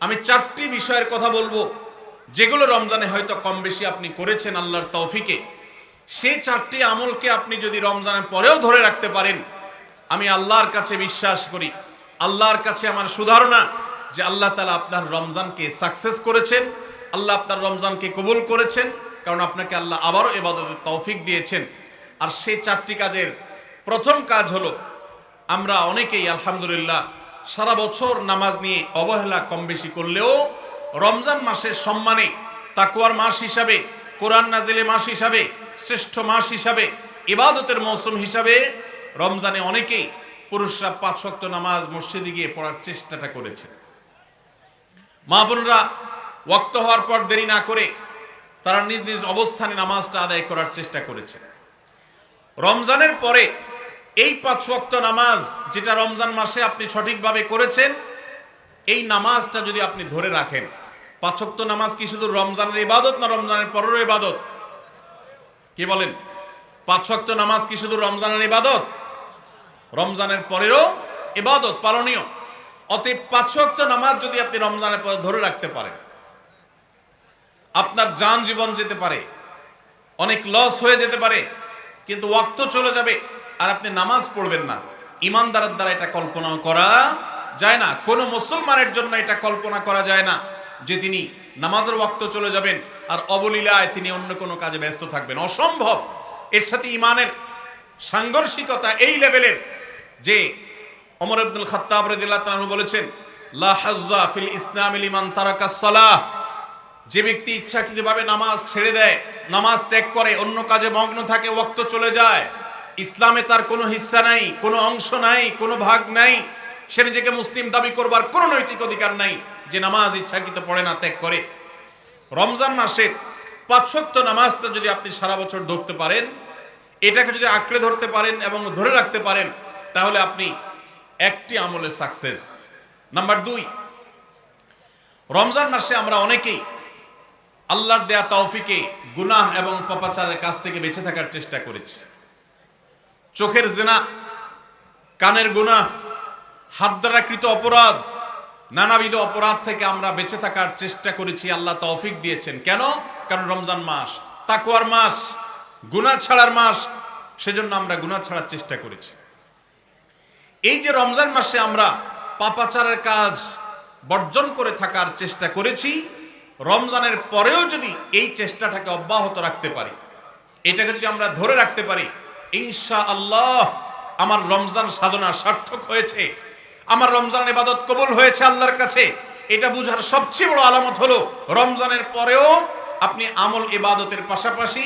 আমি 4টি বিষয়ের কথা বলবো, যেগুলো রমজানে হয়তো কম বেশি আপনি করেছেন আল্লাহর তৌফিকে। সেই 4টি আমলকে আপনি যদি রমজানের পরেও ধরে রাখতে পারেন, আমি আল্লাহর কাছে বিশ্বাস করি, আল্লাহর কাছে আমার সুধারণা যে আল্লাহ তাআলা আপনার রমজানকে সাকসেস করেছেন, আল্লাহ আপনার রমজানকে কবুল করেছেন, কারণ আপনাকে আল্লাহ আবারও ইবাদতের তৌফিক দিয়েছেন। আর সেই 4টি কাজের প্রথম কাজ হলো, আমরা অনেকেই আলহামদুলিল্লাহ সারা বছর নামাজ নিয়ে অবহেলা কম বেশি করলেও রমজান মাসের সম্মানে, তাকওয়ার মাস হিসাবে, কোরআন নাজিলের মাস হিসাবে, শ্রেষ্ঠ মাস হিসাবে, ইবাদতের মৌসুম হিসাবে রমজানে অনেকেই পুরুষরা 5 ওয়াক্ত নামাজ মসজিদে গিয়ে পড়ার চেষ্টাটা করেছে। মা বোনরা ওয়াক্ত হওয়ার পর দেরি না করে তারা নিজ নিজ অবস্থানে নামাজটা আদায় করার চেষ্টা করেছে। রমজানের পরে এই 5 ওয়াক্ত নামাজ যেটা রমজান মাসে আপনি সঠিকভাবে করেছেন, এই নামাজটা যদি আপনি ধরে রাখেন, 5 ওয়াক্ত নামাজ কি শুধু রমজানের ইবাদত না রমজানের পরেরও ইবাদত? কি বলেন? 5 ওয়াক্ত নামাজ কি শুধু রমজানের ইবাদত? রমজানের পরেরও ইবাদত, পালনীয়। অতএব 5 ওয়াক্ত নামাজ যদি আপনি রমজানের পরে ধরে রাখতে পারেন, আপনার জান জীবন যেতে পারে, অনেক লস হয়ে যেতে পারে, কিন্তু ওয়াক্ত চলে যাবে আর আপনি নামাজ পড়বেন না। ইমানদারের দ্বারা এটা কল্পনা করা যায় না, কোনো মুসলমানের জন্য এটা কল্পনা করা যায় না যে তিনি নামাজের ওয়াক্ত চলে যাবেন আর অবলীলায় তিনি অন্য কোনো কাজে ব্যস্ত থাকবেন, অসম্ভব। এর সাথে ইমানের সাংঘর্ষিকতা এই লেভেলের যে ওমর ইবনুল খাত্তাব রাদিয়াল্লাহু তাআলা বলেছেন, লা হাজ্জা ফিল ইসলামি লিমান তারাকাস সালাহ। যে ব্যক্তি ইচ্ছাকৃতভাবে নামাজ ছেড়ে দেয়, নামাজ ত্যাগ করে, অন্য কাজে মগ্ন থাকে, ওয়াক্ত চলে যায়, ইসলামে তার কোনো হিস্সা নাই, কোনো অংশ নাই, কোনো ভাগ নাই। সে নিজেকে মুসলিম দাবি করবার কোনো নৈতিক অধিকার নাই যে নামাজ ইচ্ছাকৃত পড়ে না, ত্যাগ করে। রমজান মাসের 5 ওয়াক্ত নামাজটা যদি আপনি সারা বছর ধরতে পারেন, এটাকে যদি আঁকড়ে ধরতে পারেন এবং ধরে রাখতে পারেন, তাহলে আপনি একটি আমলে সাকসেস। নাম্বার 2, রমজান মাসে আমরা অনেকেই আল্লাহর দেয়া তৌফিকে গুনাহ এবং পাপাচারের কাছ থেকে বেঁচে থাকার চেষ্টা করেছি। চোখের জিনা, কানের গুনাহ, হাত দ্বারা কৃত অপরাধ, নানাবিধ অপরাধ থেকে আমরা বেঁচে থাকার চেষ্টা করেছি। আল্লাহ তৌফিক দিয়েছেন। কেন? কারণ রমজান মাস তাকওয়ার মাস, গুনাহ ছাড়ার মাস, সেজন্য আমরা গুনাহ ছাড়ার চেষ্টা করেছি। এই যে রমজান মাসে আমরা পাপাচারের কাজ বর্জন করে থাকার চেষ্টা করেছি, রমজানের পরেও যদি এই চেষ্টাটাকে অব্যাহত রাখতে পারি, এটাকে যদি আমরা ধরে রাখতে পারি, ইনশাআল্লাহ আমার রমজান সাধনা সার্থক হয়েছে, আমার রমজান ইবাদত কবুল হয়েছে আল্লাহর কাছে। এটা বুঝার সবচেয়ে বড় আলামত হলো রমজানের পরেও আপনি আমল ইবাদতের পাশাপাশি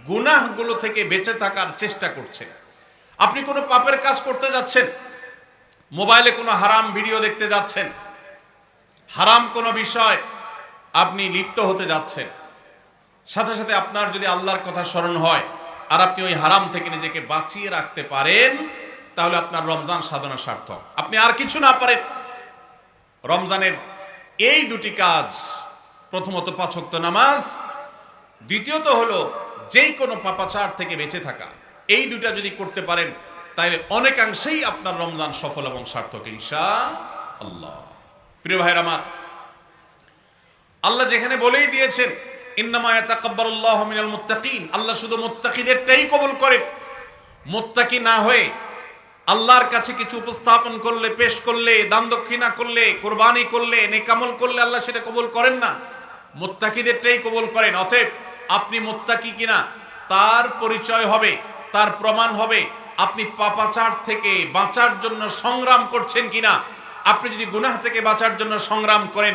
গুনাহগুলো থেকে বেঁচে থাকার চেষ্টা করছেন। আপনি কোনো পাপের কাজ করতে যাচ্ছেন, মোবাইলে কোনো হারাম ভিডিও দেখতে যাচ্ছেন, হারাম কোনো বিষয় আপনি লিপ্ত হতে যাচ্ছেন, সাথে সাথে আপনার যদি আল্লাহর কথা স্মরণ হয় আর আপনি ওই হারাম থেকে নিজেকে বাঁচিয়ে রাখতে পারেন, তাহলে আপনার রমজান সাধনা সার্থক। আপনি আর কিছু না পারেন, রমজানের এই 2টি কাজ, প্রথমত 5 ওয়াক্ত নামাজ, দ্বিতীয়ত হলো যেই কোনো পাপাচার থেকে বেঁচে থাকা, এই 2টা যদি করতে পারেন তাহলে অনেকাংশেই আপনার রমজান সফল এবং সার্থক ইনশাআল্লাহ। প্রিয় ভাইরা আমার, আল্লাহ যেখানে বলেই দিয়েছেন ইন্নামা ইয়াতাকাব্বালুল্লাহু মিনাল মুত্তাকিন, আল্লাহ শুধু মুত্তাকিদেরটাই কবুল করেন। মুত্তাকি না হয়ে আল্লাহর কাছে কিছু উপস্থাপন করলে, পেশ করলে, দান দক্ষিণা করলে, কুরবানি করলে, নেক আমল করলে আল্লাহ সেটা কবুল করেন না, মুত্তাকিদেরটাই কবুল করেন। অতএব আপনি মুত্তাকি কিনা তার পরিচয় হবে, তার প্রমাণ হবে আপনি পাপাচার থেকে বাঁচার জন্য সংগ্রাম করছেন কিনা। আপনি যদি গুনাহ থেকে বাঁচার জন্য সংগ্রাম করেন,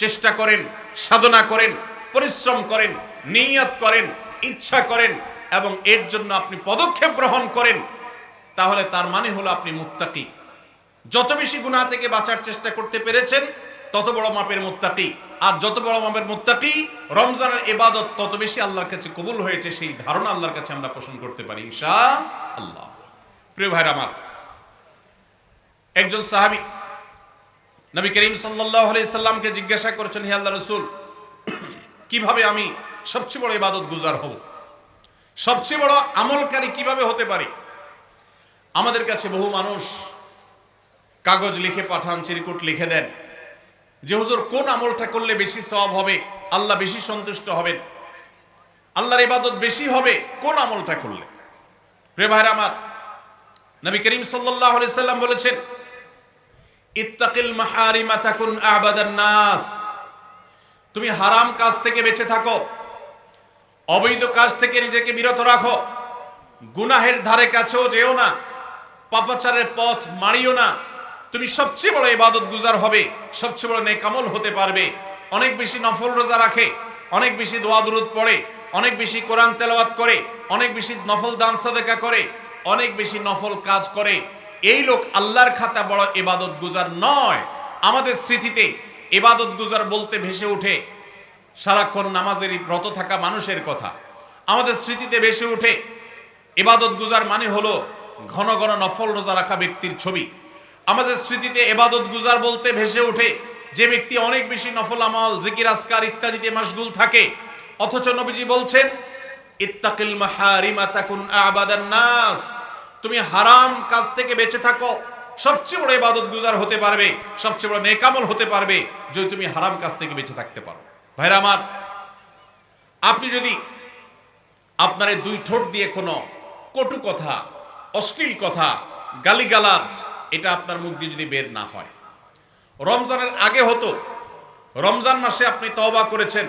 চেষ্টা করেন, সাধনা করেন, পরিশ্রম করেন, নিয়ত করেন, ইচ্ছা করেন এবং এর জন্য আপনি পদক্ষেপ গ্রহণ করেন, তাহলে তার মানে হলো আপনি মুত্তাকি। যত বেশি গুনাহ থেকে বাঁচার চেষ্টা করতে পেরেছেন তত বড় মাপের মুত্তাকি। আর যত বড় মাপের মুত্তাকি, রমজানের ইবাদত তত বেশি আল্লাহর কাছে কবুল হয়েছে, সেই ধারণা আল্লাহর কাছে আমরা পোষণ করতে পারি ইনশাআল্লাহ। প্রিয় ভাইরা আমার, একজন সাহাবী নবী করিম সাল্লাল্লাহু আলাইহি সাল্লামকে জিজ্ঞাসা করেছেন, হে আল্লাহর রাসূল, কিভাবে আমি সবচেয়ে বড় ইবাদত গুজার হব, সবচেয়ে বড় আমলকারী কিভাবে হতে পারি? আমাদের কাছে বহু মানুষ কাগজ লিখে পাঠান, চিরকুট লিখে দেন, যে হুজুর কোন আমলটা করলে বেশি সওয়াব হবে, আল্লাহ বেশি সন্তুষ্ট হবেন, আল্লাহর ইবাদত বেশি হবে কোন আমলটা করলে? প্রিয় ভাইরা আমার, নবী করিম সাল্লাল্লাহু আলাইহি সাল্লাম বলেছেন, ইত্তাকিল মাহারিমা তাকুন আবাদান নাস। তুমি হারাম কাজ থেকে বেঁচে থাকো, অবৈধ কাজ থেকে নিজেকে বিরত রাখো, গুনাহের ধারে কাছেও যেও না, পাপাচারের পথ মারিও না। তুমি সবচেয়ে বড় ইবাদত গুজার হবে, সবচেয়ে বড় নেক আমল হতে পারবে। অনেক বেশি নফল রোজা রাখে, অনেক বেশি দোয়া দুরূদ পড়ে, অনেক বেশি কোরআন তেলাওয়াত করে, অনেক বেশি নফল দান সাদেকা করে, অনেক বেশি নফল কাজ করে, এই লোক আল্লাহর খাতা বড় ইবাদত গুজার নয়। আমাদের স্মৃতিতে ইবাদত গুজার বলতে ভেসে ওঠে সারাক্ষণ নামাজেরই রত থাকা মানুষের কথা। আমাদের স্মৃতিতে ভেসে ওঠে ইবাদত গুজার মানে হলো ঘন ঘন নফল রোজা রাখা ব্যক্তির ছবি। আমাদের স্মৃতিতে ইবাদত গুজার বলতে ভেসে ওঠে যে ব্যক্তি অনেক বেশি নফল আমল, জিকির আজকার ইত্যাদিতে মাশগুল থাকে। অথচ নবীজি বলছেন, ইত্তাকিল মাহারিমা তাকুন আবাদান নাস। তুমি হারাম কাজ থেকে বেঁচে থাকো, সবচেয়ে বড় ইবাদত গুজার হতে পারবে, সবচেয়ে বড় নেক আমল হতে পারবে যদি তুমি হারাম কাজ থেকে বেঁচে থাকতে পারো। ভাইরা আমার, আপনি যদি আপনার দুই ঠোঁট দিয়ে কোনো কটু কথা, অশ্লীল কথা, গালিগালাজ এটা আপনার মুখ দিয়ে যদি বের না হয়, রমজানের আগে হতো, রমজান মাসে আপনি তওবা করেছেন,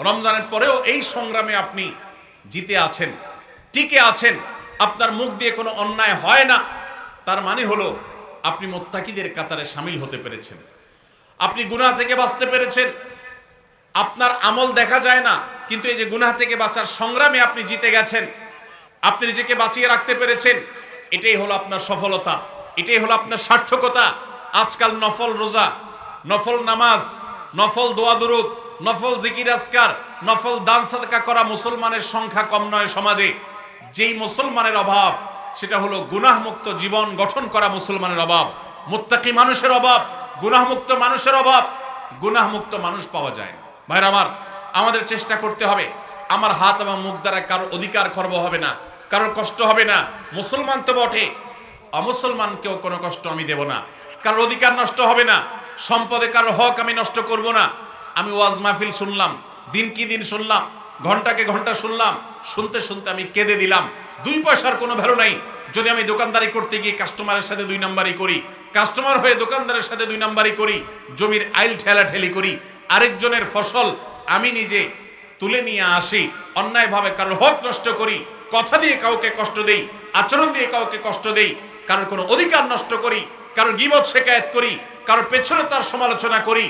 রমজানের পরেও এই সংগ্রামে আপনি জিতে আছেন, টিকে আছেন, আপনার মুখ দিয়ে কোনো অন্যায় হয় না, তার মানে হলো আপনি মুত্তাকিদের কাতারে শামিল হতে পেরেছেন, আপনি গুনাহ থেকে বাঁচতে পেরেছেন। আপনার আমল দেখা যায় না, কিন্তু এই যে গুনাহ থেকে বাঁচার সংগ্রামে আপনি জিতে গেছেন, আপনি নিজেকে বাঁচিয়ে রাখতে পেরেছেন, এটাই হলো আপনার সফলতা, এটাই হলো আপনার সার্থকতা। আজকাল নফল রোজা, নফল নামাজ, নফল দোয়া দুরূদ, নফল জিকির আজকার, নফল দান সাদকা করা মুসলমানের সংখ্যা কম নয় সমাজে। যেই মুসলমানের অভাব সেটা হলো গুনাহমুক্ত জীবন গঠন করা মুসলমানের অভাব, মুত্তাকি মানুষের অভাব, গুনাহমুক্ত মানুষের অভাব। গুনাহমুক্ত মানুষ পাওয়া যায় না। ভাইরা আমার, আমাদের চেষ্টা করতে হবে আমার হাত এবং মুখ দ্বারা কারোর অধিকার খর্ব হবে না, কারোর কষ্ট হবে না। মুসলমান তো বটে, অমুসলমানকেও কোনো কষ্ট আমি দেব না, কারোর অধিকার নষ্ট হবে না, সম্পদে কারোর হক আমি নষ্ট করব না। আমি ওয়াজ মাহফিল শুনলাম, দিন কি দিন শুনলাম, ঘন্টাকে ঘন্টা শুনলাম, শুনতে শুনতে আমি কেঁদে দিলাম। 2 পয়সার কোনো ভ্যালু নাই যদি আমি দোকানদারি করতে গিয়ে কাস্টমারের সাথে 2 নাম্বারি করি, কাস্টমার হয়ে দোকানদারের সাথে 2 নাম্বারি করি, জমির আইল ঠেলাঠেলি করি, আরেকজনের ফসল আমি নিজে তুলে নিয়ে আসি, অন্যায়ভাবে কারোর হক নষ্ট করি, কথা দিয়ে কাউকে কষ্ট দেই, আচরণ দিয়ে কাউকে কষ্ট দেই, কারোর কোনো অধিকার নষ্ট করি, কারোর গীবত শিকায়েত করি, কারোর পেছনে তার সমালোচনা করি,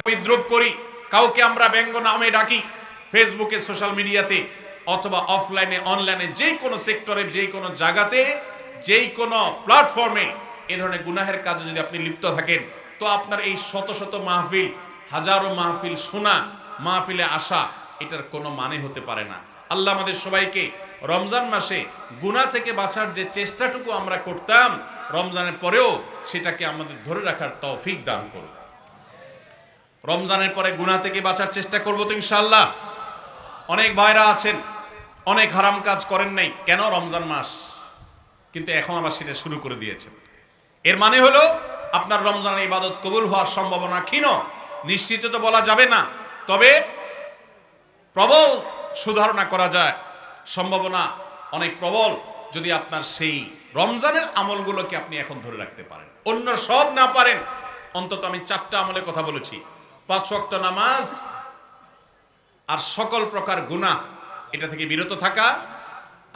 বিদ্রুপ করি, কাউকে আমরা ব্যঙ্গ নামে ডাকি, ফেসবুকে, সোশ্যাল মিডিয়াতে অথবা অফলাইনে অনলাইনে যে কোনো সেক্টরে, যে কোনো জায়গাতে, যেই কোনো প্ল্যাটফর্মে এই ধরনের গুনাহের কাজে যদি আপনি লিপ্ত থাকেন, তো আপনার এই শত শত মাহফিল, হাজারো মাহফিল শোনা, মাহফিলে আসা, এটার কোনো মানে হতে পারে না। আল্লাহ আমাদের সবাইকে রমজান মাসে গুনাহ থেকে বাঁচার যে চেষ্টাটুকু আমরা করতাম, রমজানের পরেও সেটাকে আমাদের ধরে রাখার তৌফিক দান করুন। রমজানের পরে গুনাহ থেকে বাঁচার চেষ্টা করব তো ইনশাআল্লাহ। অনেক ভাইরা আছেন অনেক হারাম কাজ করেন নাই, কেন? রমজান মাস, কিন্তু এখন আবার সেটা শুরু করে দিয়েছেন। এর মানে হলো আপনার রমজানের ইবাদত কবুল হওয়ার সম্ভাবনা ক্ষীণ। নিশ্চিত তো বলা যাবে না, তবে প্রবল সুধারণা করা যায়, সম্ভাবনা অনেক প্রবল যদি আপনার সেই রমজানের আমলগুলোকে আপনি এখন ধরে রাখতে পারেন। অন্য সব না পারেন, অন্তত আমি 4টা আমলের কথা বলেছি, 5 ওয়াক্ত নামাজ আর সকল প্রকার গুনাহ এটা থেকে বিরত থাকা,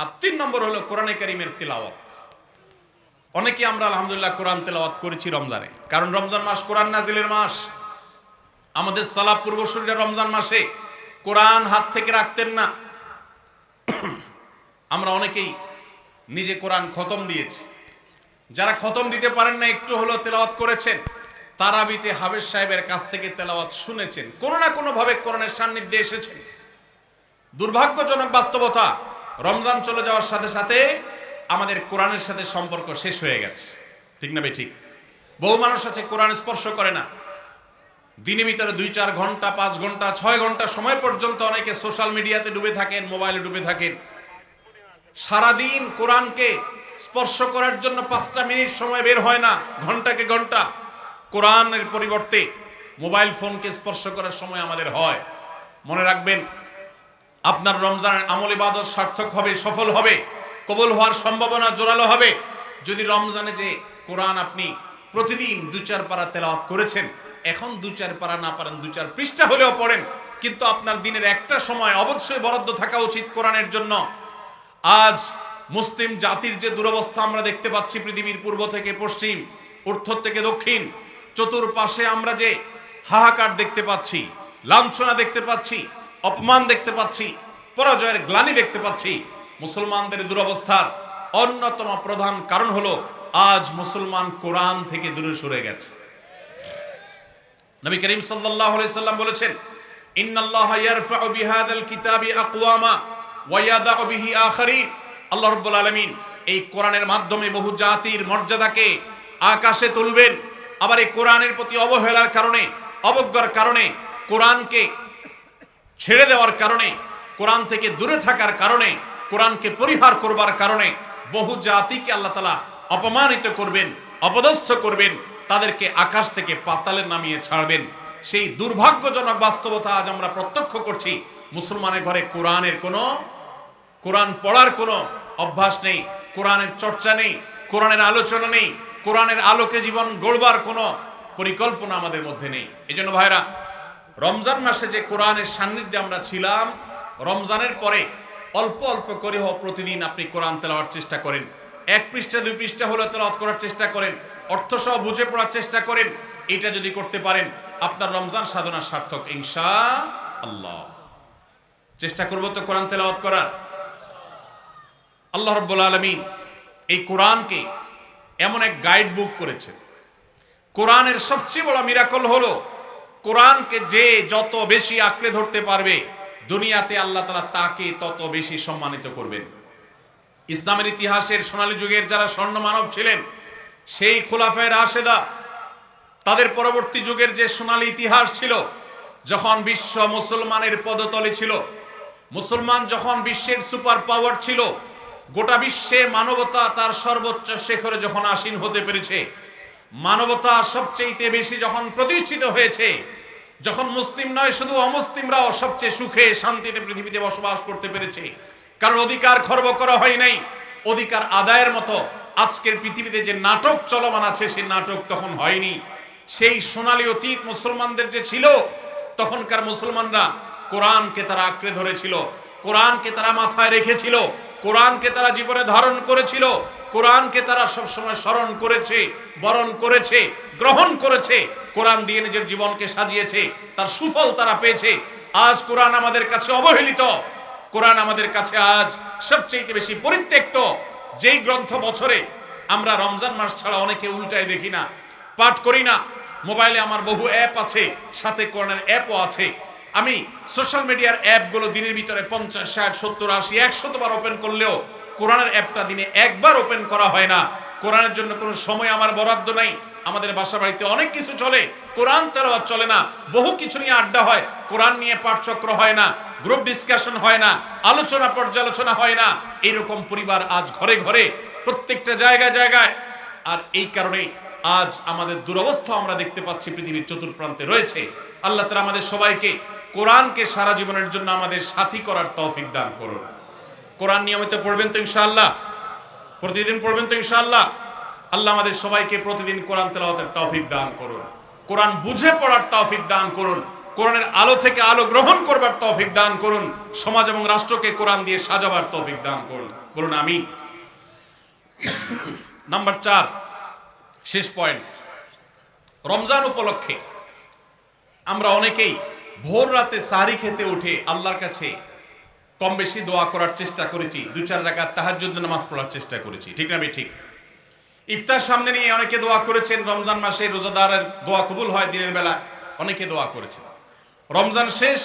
আর 3 নম্বর হলো কোরআনে কারীমের তিলাওয়াত। অনেকে আমরা আলহামদুলিল্লাহ কোরআন তেলাওয়াত করেছি রমজানে, কারণ রমজান মাস কোরআন নাজিলের মাস। আমাদের সালাফ পূর্বসূরীরা রমজান মাসে কোরআন হাত থেকে রাখতেন না। আমরা অনেকেই নিজে কোরআন খতম দিয়েছি, যারা খতম দিতে পারেন না একটু হলো তেলাওয়াত করেছেন, তারাবিতে হাফেজ সাহেবের কাছ থেকে তেলাওয়াত শুনেছেন, কোনো না কোনো ভাবে কোরআনের সান্নিধ্যে এসেছেন। দুর্ভাগ্যজনক বাস্তবতা, রমজান চলে যাওয়ার সাথে সাথে আমাদের কোরআনের সাথে সম্পর্ক শেষ হয়ে গেছে। ঠিক না ভাই? ঠিক। বহু মানুষ আছে কোরআন স্পর্শ করে না, দিনের ভিতরে 2-4 ঘন্টা, 5 ঘন্টা, 6 ঘন্টা সময় পর্যন্ত অনেকে সোশ্যাল মিডিয়াতে ডুবে থাকেন, মোবাইলে ডুবে থাকেন। সারাদিন কোরআনকে স্পর্শ করার জন্য 5টা মিনিট সময় বের হয় না, ঘন্টাকে ঘন্টা কোরআনের পরিবর্তে মোবাইল ফোনকে স্পর্শ করার সময় আমাদের হয়। মনে রাখবেন, আপনার রমজানের আমল ইবাদত সার্থক হবে, সফল হবে, কবুল হওয়ার সম্ভাবনা জোরালো হবে যদি রমজানে যে কোরআন আপনি প্রতিদিন 2-4 পারা তেলাওয়াত করেছেন, এখন 2-4 পারা না পারেন 2-4 পৃষ্ঠা হলেও পড়েন, কিন্তু আপনার দিনের একটা সময় অবশ্যই বরাদ্দ থাকা উচিত কোরআনের জন্য। আজ মুসলিম জাতির যে দুরবস্থা আমরা দেখতে পাচ্ছি, পৃথিবীর পূর্ব থেকে পশ্চিম, উত্তর থেকে দক্ষিণ, চতুর্পাশে আমরা যে হাহাকার দেখতে পাচ্ছি, লাঞ্ছনা দেখতে পাচ্ছি, অপমান দেখতে পাচ্ছি, পরাজয়ের গ্লানি দেখতে পাচ্ছি, মুসলমানদের দুরবস্থার অন্যতম প্রধান কারণ হলো আজ মুসলমান কোরআন থেকে দূরে সরে গেছে। নবী করিম সাল্লাল্লাহু আলাইহি সাল্লাম বলেছেন, ইন্নাল্লাহা ইয়ারফাউ বিহাদাল কিতাবি আকওয়ামা ওয়া ইয়াদাউ বিহি আখারিন। আল্লাহ রাব্বুল আলামিন এই কোরআনের মাধ্যমে বহু জাতির মর্যাদাকে আকাশে তুলবেন। আবার এই কোরআনের প্রতি অবহেলার কারণে, অবজ্ঞার কারণে, কোরআনকে ছেড়ে দেওয়ার কারণে, কোরআন থেকে দূরে থাকার কারণে, কোরআনকে পরিহার করবার কারণে বহু জাতিকে আল্লাহ তাআলা অপমানিত করবেন, অপদস্থ করবেন, তাদেরকে আকাশ থেকে পাতালে নামিয়ে ছাড়বেন। সেই দুর্ভাগ্যজনক বাস্তবতা আজ আমরা প্রত্যক্ষ করছি। মুসলমানের ঘরে কোরআন পড়ার কোনো অভ্যাস নেই, কোরআনের চর্চা নেই, কোরআনের আলোচনা নেই, কোরআনের আলোকে জীবন গড়বার কোনো পরিকল্পনা আমাদের মধ্যে নেই। এজন্য ভাইরা, রমজান মাসে যে কোরআনের সান্নিধ্যে আমরা ছিলাম, রমজানের পরে অল্প অল্প করে হোক প্রতিদিন আপনি কোরআন তেলাওয়ার চেষ্টা করেন। 1 পৃষ্ঠা 2 পৃষ্ঠা হলে তেলাওয়াত করার চেষ্টা করেন, অর্থ সহ বুঝে পড়ার চেষ্টা করেন। এটা যদি করতে পারেন, আপনার রমজান সাধনা সার্থক ইনশাআল্লাহ। চেষ্টা করব তো কোরআন তেলাওয়াত করার। আল্লাহ রাব্বুল আলামিন এই কোরআনকে এমন এক গাইড বুক করেছেন। কোরআনের সবচেয়ে বড় মিরাকল হলো, কোরআনকে যে যত বেশি আঁকড়ে ধরতে পারবে, দুনিয়াতে আল্লাহ তাআলা তাকে তত বেশি সম্মানিত করবেন। ইসলামের ইতিহাসের সোনালী যুগের যারা স্বর্ণ মানব ছিলেন, সেই খুলাফায়ে রাশেদা, তাদের পরবর্তী যুগের যে সোনালী ইতিহাস ছিল, যখন বিশ্ব মুসলমানের পদতলে ছিল, মুসলমান যখন বিশ্বের সুপার পাওয়ার ছিল, গোটা বিশ্বে মানবতা তার সর্বোচ্চ শিখরে যখন আসীন হতে পেরেছে, মানবতা সবচেয়ে বেশি যখন প্রতিষ্ঠিত হয়েছে, যখন মুসলিম নয় শুধু অমুসলিমরাও সবচেয়ে সুখে শান্তিতে পৃথিবীতে বসবাস করতে পেরেছে, কারণ অধিকার খর্ব করা হয় নাই, অধিকার আদায়ের মতো আজকের পৃথিবীতে যে নাটক চলমান আছে, সেই নাটক তখন হয়নি। সেই সোনালী অতীত মুসলমানদের যে ছিল, তখনকার মুসলমানরা কোরআনকে তারা আঁকড়ে ধরেছিল, কোরআনকে তারা মাথায় রেখেছিল, কোরআনকে তারা জীবনে ধারণ করেছিল, কোরআনকে তারা সবসময় স্মরণ করেছে, বরণ করেছে, গ্রহণ করেছে, কোরআন দিয়ে নিজের জীবনকে সাজিয়েছে, তার সুফল তারা পেয়েছে। আজ কোরআন আমাদের কাছে অবহেলিত, কোরআন আমাদের কাছে আজ সবচেয়ে বেশি পরিত্যক্ত। যেই গ্রন্থ বছরে আমরা রমজান মাস ছাড়া অনেকে উল্টায় দেখি না, পাঠ করি না। মোবাইলে আমার বহু অ্যাপ আছে, সাথে কোরআনের অ্যাপও আছে। আমি সোশ্যাল মিডিয়ার অ্যাপগুলো দিনের ভিতরে 50, 60, 70, 80, 100 বার ওপেন করলেও কোরআনের অ্যাপটা দিনে একবার ওপেন করা হয় না। কোরআনের জন্য কোনো সময় আমার বরাদ্দ নাই। আমাদের বাসা বাড়িতে অনেক কিছু চলে, কোরআন তেলাওয়াত চলে না। বহু কিছু নিয়ে আড্ডা হয়, কোরআন নিয়ে পাঠচক্র হয় না, গ্রুপ ডিসকাশন হয় না, আলোচনা পর্যালোচনা হয় না। এইরকম পরিবার আজ ঘরে ঘরে, প্রত্যেকটা জায়গায় জায়গায়। আর এই কারণে আজ আমাদের দুরবস্থা আমরা দেখতে পাচ্ছি পৃথিবীর চতুর্প্রান্তে রয়েছে। আল্লাহ তাআলা আমাদের সবাইকে কোরআনকে সারা জীবনের জন্য আমাদের সাথী করার তৌফিক দান করুন। কোরআন নিয়মিত পড়বেন তো ইনশাআল্লাহ, প্রতিদিন পড়বেন তো ইনশাআল্লাহ। আল্লাহ আমাদের সবাইকে প্রতিদিন কোরআন তেলাওয়াতের তৌফিক দান করুন, কোরআন বুঝে পড়ার তৌফিক দান করুন, কোরআনের আলো থেকে আলো গ্রহণ করবার তৌফিক দান করুন, সমাজ এবং রাষ্ট্রকে কোরআন দিয়ে সাজাবার তৌফিক দান করুন। বলুন আমিন। নাম্বার 4, শেষ পয়েন্ট। রমজান উপলক্ষে আমরা অনেকেই ভোর রাতে সাহরি খেতে উঠে আল্লাহর কাছে কম বেশি দোয়া করার চেষ্টা করেছি, 2-4 রাকাত তাহাজ্জুদ নামাজ পড়ার চেষ্টা করেছি, ঠিক না? আমি ঠিক। ইফতার সামনে নিয়ে অনেকে দোয়া করেছেন। রমজান মাসে রোজাদারের দোয়া কবুল হয় দিনের বেলা, অনেকে দোয়া করেছেন। রমজান শেষ,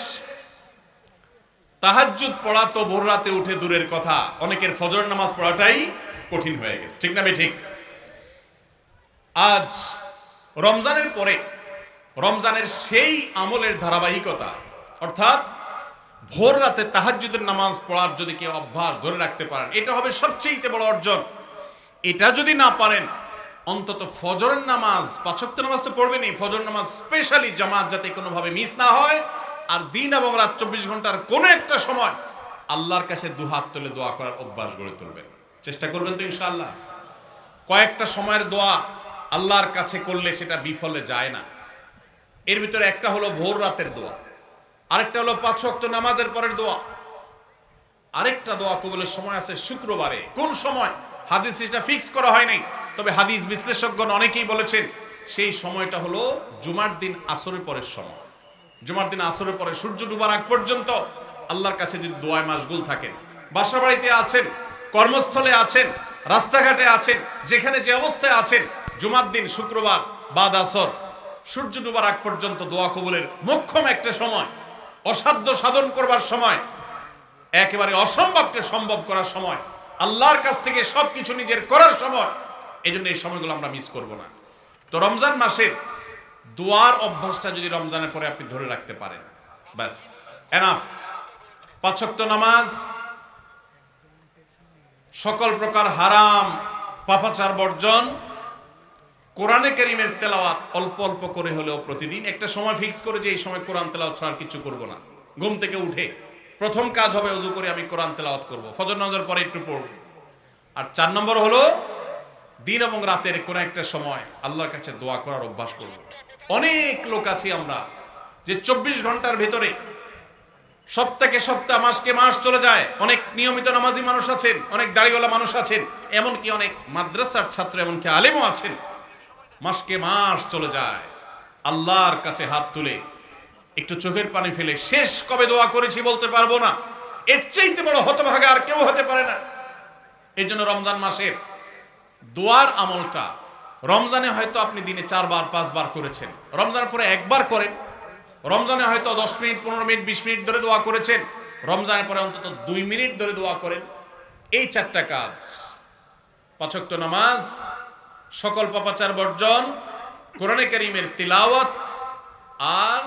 তাহাজ্জুদ পড়া তো ভোর রাতে উঠে দূরের কথা, অনেকের ফজর নামাজ পড়াটাই কঠিন হয়ে গেছে, ঠিক না? আমি ঠিক। আজ রমজানের পরে রমজানের সেই আমলের ধারাবাহিকতা, অর্থাৎ ভোর রাতে তাহাজ্জুদের নামাজ পড়ার যদি কেউ অভ্যাস ধরে রাখতে পারেন, এটা হবে সবচেয়ে বড় অর্জন। এটা যদি না পারেন অন্তত ফজরের নামাজ, 5 ওয়াক্ত নামাজ তো পড়বেনই, ফজর নামাজ স্পেশালি জামাত যাতে কোনোভাবে মিস না হয়। আর দিন এবং রাত 24 ঘন্টার কোনো একটা সময় আল্লাহর কাছে দুহাত তুলে দোয়া করার অভ্যাস গড়ে তুলবেন, চেষ্টা করবেন তো ইনশাআল্লাহ। কয়েকটা সময়ের দোয়া আল্লাহর কাছে করলে সেটা বিফলে যায় না। এর ভিতরে একটা হলো ভোর রাতের দোয়া, আরেকটা হলো 5 ওয়াক্ত নামাজের পরের দোয়া, আরেকটা দোয়া কবুলের সময় আছে শুক্রবারে। কোন সময় হাদিস এটা ফিক্স করা হয় নাই, তবে হাদিস বিশ্লেষকগণ অনেকেই বলেছেন সেই সময়টা হলো জুমার দিন আসরের পরের সময়। জুমার দিন আসরের পরে সূর্য ডুবার আগ পর্যন্ত আল্লাহর কাছে যদি দোয়ায় মাশগুল থাকেন, বাসা বাড়িতে আছেন, কর্মস্থলে আছেন, রাস্তাঘাটে আছেন, যেখানে যে অবস্থায় আছেন, জুমার দিন শুক্রবার বাদ আসর সূর্য ডুবার আগ পর্যন্ত দোয়া কবুলের মোক্ষম একটা সময়, অসাধ্য সাধন করবার সময়, একেবারে অসম্ভবকে সম্ভব করার সময়, আল্লাহর কাছ থেকে সবকিছু নিজের করার সময়। এই জন্য এই সময়গুলো আমরা মিস করব না। তো রমজান মাসের দোয়ার অভ্যাসটা যদি রমজানের পরে আপনি ধরে রাখতে পারেন, ব্যাস এনাফ। 5 ওয়াক্ত নামাজ, সকল প্রকার হারাম পাপাচার বর্জন, কোরআনে কারীমের তেলাওয়াত অল্প অল্প করে হলেও প্রতিদিন একটা সময় ফিক্স করে যে এই সময় কোরআন তেলাওয়াত ছাড়া কিছু করব না। ঘুম থেকে উঠে প্রথম কাজ হবে ওযু করে আমি কোরআন তেলাওয়াত করব, ফজর নামাজের পরে একটু পড়ব। আর 4 নম্বর হলো দিন এবং রাতের কোন একটা সময় আল্লাহর কাছে দোয়া করার অভ্যাস করব। অনেক লোক আছি আমরা যে 24 ঘন্টার ভিতরে সপ্তাহে সপ্তাহ, মাসকে মাস চলে যায়। অনেক নিয়মিত নামাজি মানুষ আছেন, অনেক দাড়িওয়ালা মানুষ আছেন, এমনকি অনেক মাদ্রাসার ছাত্র, এমনকি আলেমও আছেন। মাসকে মাস চলে যায়, আল্লাহর কাছে হাত তুলে একটু চোখের পানি ফেলে শেষ কবে দোয়া করেছি বলতে পারবো না। এর চাইতে বড় হতভাগা আর কেউ হতে পারে না। এই জন্য রমজান মাসের দোয়ার আমলটা, রমজানে হয়তো আপনি দিনে 4 বার 5 বার করেছেন, রমজানের পরে একবার করেন। রমজানে হয়তো 10 মিনিট 15 মিনিট 20 মিনিট ধরে দোয়া করেছেন, রমজানের পরে অন্তত 2 মিনিট ধরে দোয়া করেন। এই 4টা কাজ, 5 ওয়াক্ত নামাজ, সকল পাপাচার বর্জন, কোরআনে কারীমের তিলাওয়াত, আর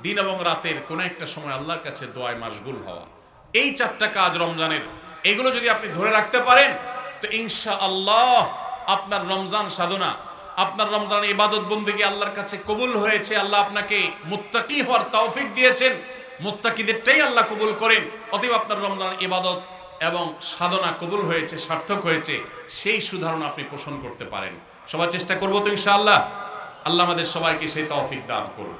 দিন এবং রাতের কোন একটা সময় আল্লাহর কাছে দোয়ায় মাশগুল হওয়া, এই 4টা কাজ রমজানের, এগুলো যদি আপনি ধরে রাখতে পারেন তো ইনশাআল্লাহ আপনার রমজান সাধনা, আপনার রমজানের ইবাদত বন্দেগী আল্লাহর কাছে কবুল হয়েছে। আল্লাহ আপনাকে মুত্তাকি হওয়ার তৌফিক দিয়েছেন, মুত্তাকিদেরটাই আল্লাহ কবুল করেন। অতএব আপনার রমজানের ইবাদত এবং সাধনা কবুল হয়েছে, সার্থক হয়েছে, সেই সুধারণা আপনি পোষণ করতে পারেন। সবাই চেষ্টা করবো তো ইনশাআল্লাহ। আল্লাহ আমাদের সবাইকে সেই তৌফিক দান করুন।